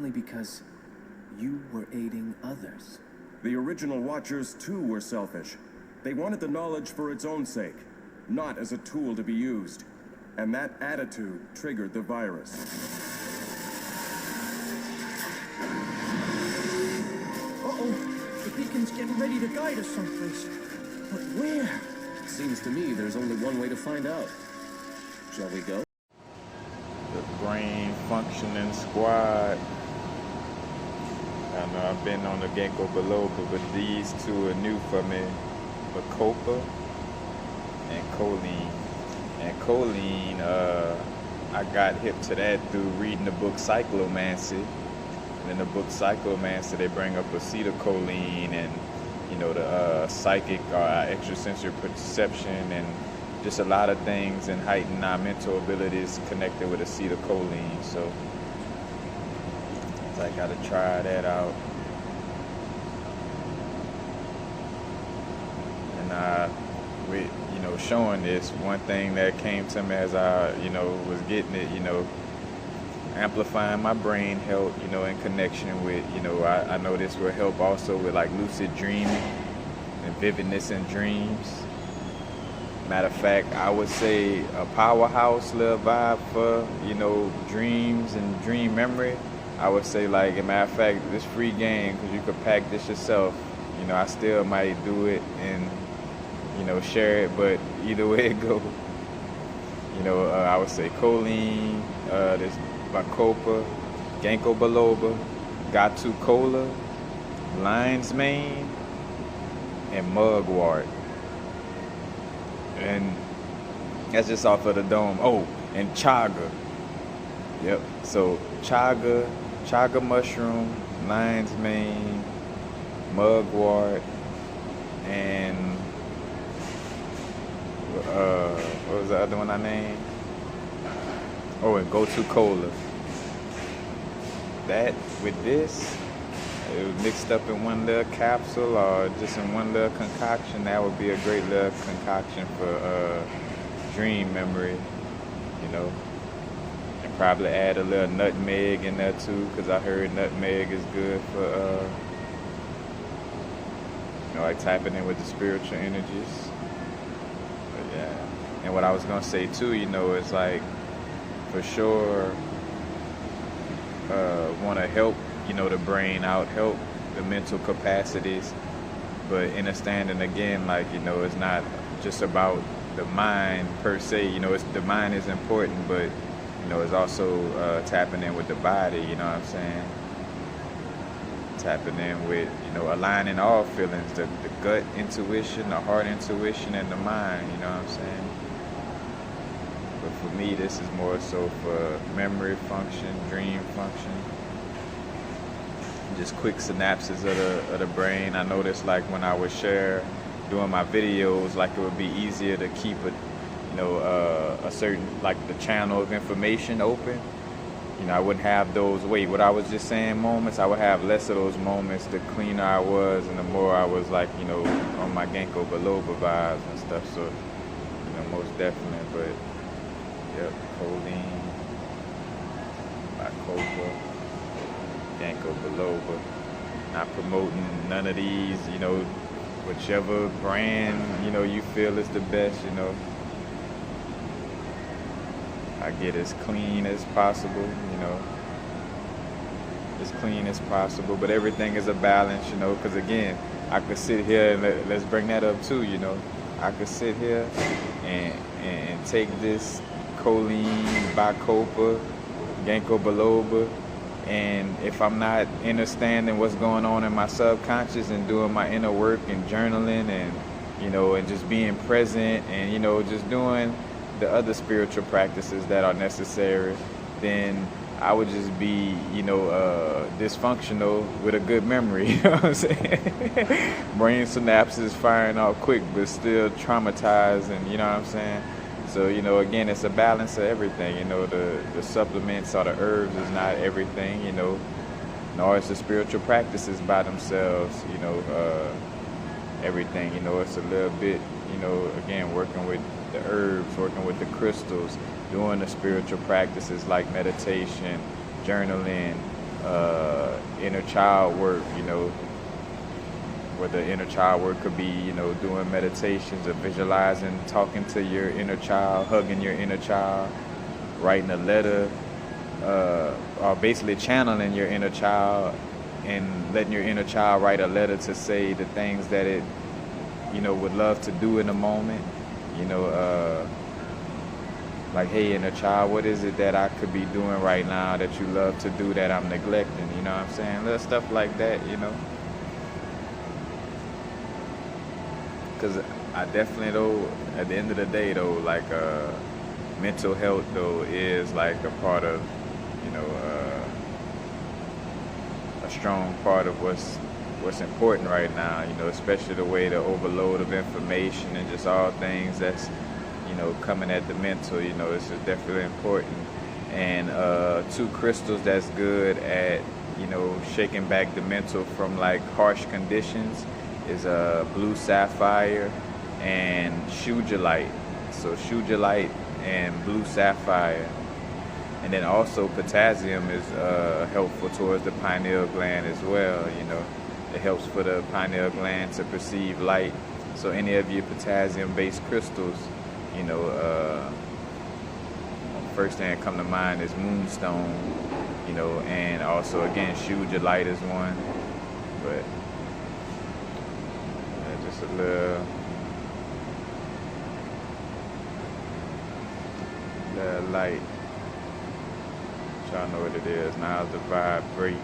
only because you were aiding others. The original Watchers, too, were selfish. They wanted the knowledge for its own sake, not as a tool to be used. And that attitude triggered the virus. Uh-oh, the beacon's getting ready to guide us someplace. But where? Seems to me there's only one way to find out. Shall we go? The Brain Functioning Squad. I know I've been on the Ginkgo biloba, but these two are new for me. Bacopa and choline. And choline, I got hip to that through reading the book Cyclomancy. And in the book Cyclomancy, they bring up acetylcholine and, you know, the psychic or extrasensory perception and just a lot of things and heighten our mental abilities connected with acetylcholine. So I gotta try that out. And with, you know, showing this, one thing that came to me as I, you know, was getting it, you know, amplifying my brain health, you know, in connection with, you know, I know this will help also with like lucid dreaming and vividness in dreams. Matter of fact, I would say a powerhouse little vibe for, you know, dreams and dream memory. I would say, like, as a matter of fact, this free game, because you could pack this yourself. You know, I still might do it and, you know, share it, but either way it go. You know, I would say choline, this Bacopa, Ginkgo biloba, Gatu cola, lion's mane, and mugwort. And that's just off of the dome. Oh, and chaga. Yep. So chaga mushroom, lion's mane, mugwort, and what was the other one I named? Oh, and Gotu cola. That with this, it was mixed up in one little capsule or just in one little concoction. That would be a great little concoction for dream memory, you know. And probably add a little nutmeg in there too, because I heard nutmeg is good for, you know, like tapping in with the spiritual energies. But yeah. And what I was gonna say too, you know, is like, for sure, want to help, you know, the brain out, help the mental capacities, but understanding again, like, you know, it's not just about the mind per se, you know, it's the mind is important, but, you know, it's also tapping in with the body, you know what I'm saying? Tapping in with, you know, aligning all feelings, the gut intuition, the heart intuition, and the mind, you know what I'm saying? But for me, this is more so for memory function, dream function. Just quick synapses of the brain. I noticed, like, when I would share doing my videos, like, it would be easier to keep a, you know, a certain, like, the channel of information open. You know, I wouldn't have those, what I was just saying, moments. I would have less of those moments the cleaner I was and the more I was, like, you know, on my Ginkgo biloba vibes and stuff. So, you know, most definitely. But yep, choline, Bacopa, Ginkgo biloba. Not promoting none of these, you know, whichever brand, you know, you feel is the best, you know. I get as clean as possible, you know, as clean as possible, but everything is a balance, you know, because again, I could sit here and let's bring that up too, you know. I could sit here and take this choline, Bacopa, Ginkgo biloba, and if I'm not understanding what's going on in my subconscious and doing my inner work and journaling and, you know, and just being present and, you know, just doing the other spiritual practices that are necessary, then I would just be, you know, dysfunctional with a good memory, you know what I'm saying? Brain synapses firing out quick, but still traumatized, and you know what I'm saying? So, you know, again, it's a balance of everything, you know, the supplements or the herbs is not everything, you know, nor is the spiritual practices by themselves, you know, everything, you know, it's a little bit, you know, again, working with the herbs, working with the crystals, doing the spiritual practices like meditation, journaling, inner child work, you know, where the inner child work could be, you know, doing meditations or visualizing, talking to your inner child, hugging your inner child, writing a letter, or basically channeling your inner child and letting your inner child write a letter to say the things that it, you know, would love to do in the moment. You know, like, hey, inner child, what is it that I could be doing right now that you love to do that I'm neglecting? You know what I'm saying? Little stuff like that, you know. Because I definitely, though, at the end of the day, though, like, mental health, though, is like a part of, you know, a strong part of what's important right now, you know, especially the way the overload of information and just all things that's, you know, coming at the mental, you know, it's just definitely important. And 2 crystals that's good at, you know, shaking back the mental from like harsh conditions is blue sapphire and shujalite. So shujalite and blue sapphire. And then also potassium is helpful towards the pineal gland as well, you know. It helps for the pineal gland to perceive light. So any of your potassium-based crystals, you know, first thing that come to mind is moonstone, you know, and also again shujalite is one. But just a little light. Y'all know what it is. Now the vibrate.